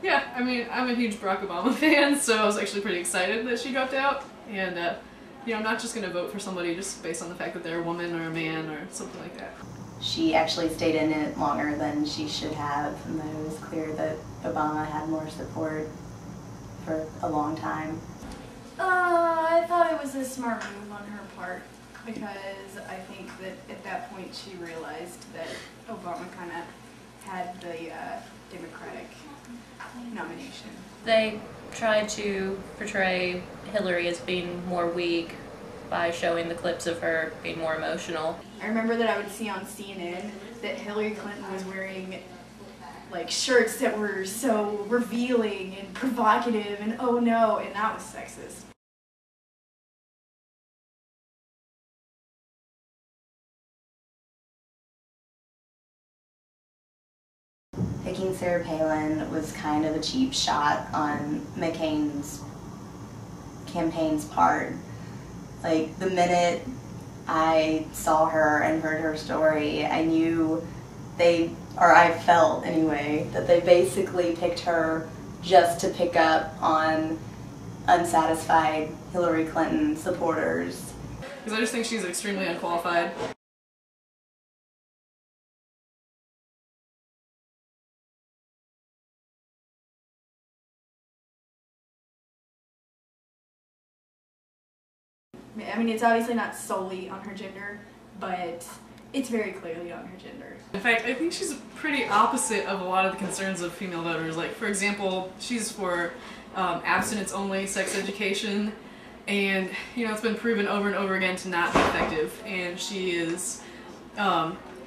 Yeah, I mean, I'm a huge Barack Obama fan, so I was actually pretty excited that she dropped out. And, you know, I'm not just going to vote for somebody just based on the fact that they're a woman or a man or something like that. She actually stayed in it longer than she should have, and then it was clear that Obama had more support for a long time. I thought it was a smart move on her part, because I think that at that point she realized that Obama kind of had the Democratic nomination. They tried to portray Hillary as being more weak by showing the clips of her being more emotional. I remember that I would see on CNN that Hillary Clinton was wearing like shirts that were so revealing and provocative and oh no, and that was sexist. Picking Sarah Palin was kind of a cheap shot on McCain's campaign's part. Like, the minute I saw her and heard her story, I knew I felt anyway, that they basically picked her just to pick up on unsatisfied Hillary Clinton supporters. Because I just think she's extremely unqualified. I mean, it's obviously not solely on her gender, but it's very clearly on her gender. In fact, I think she's pretty opposite of a lot of the concerns of female voters. Like, for example, she's for abstinence-only sex education, and, you know, it's been proven over and over again to not be effective. And she is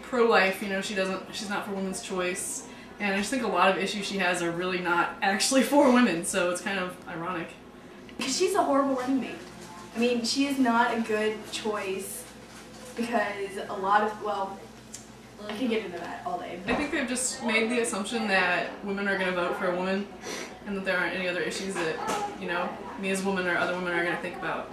pro-life, you know, she's not for women's choice. And I just think a lot of issues she has are really not actually for women, so it's kind of ironic. Because she's a horrible running mate. I mean, she is not a good choice because a lot of, well, I can get into that all day. I think they've just made the assumption that women are going to vote for a woman and that there aren't any other issues that, you know, me as a woman or other women are going to think about.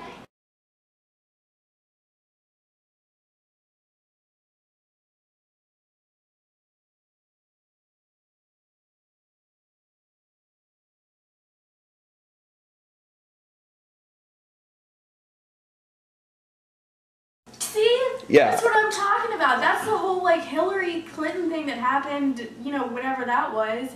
See? Yeah. That's what I'm talking about. That's the whole, like, Hillary Clinton thing that happened, you know, whenever that was.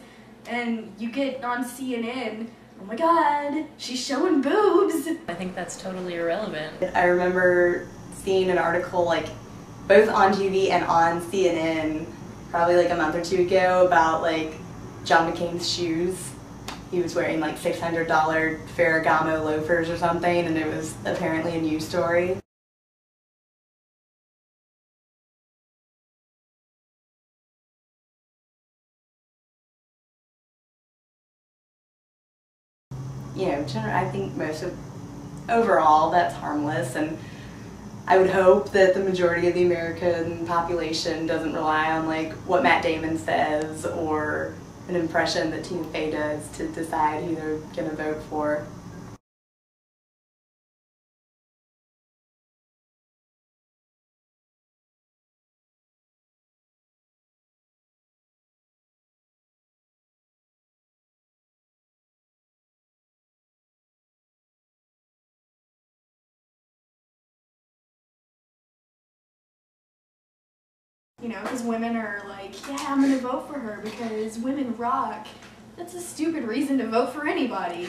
And you get on CNN, oh my god, she's showing boobs. I think that's totally irrelevant. I remember seeing an article, like, both on TV and on CNN, probably like a month or two ago, about, like, John McCain's shoes. He was wearing, like, $600 Ferragamo loafers or something, and it was apparently a news story. You know, I think overall that's harmless, and I would hope that the majority of the American population doesn't rely on, like, what Matt Damon says or an impression that Tina Fey does to decide who they're going to vote for. You know, because women are like, yeah, I'm gonna vote for her because women rock. That's a stupid reason to vote for anybody.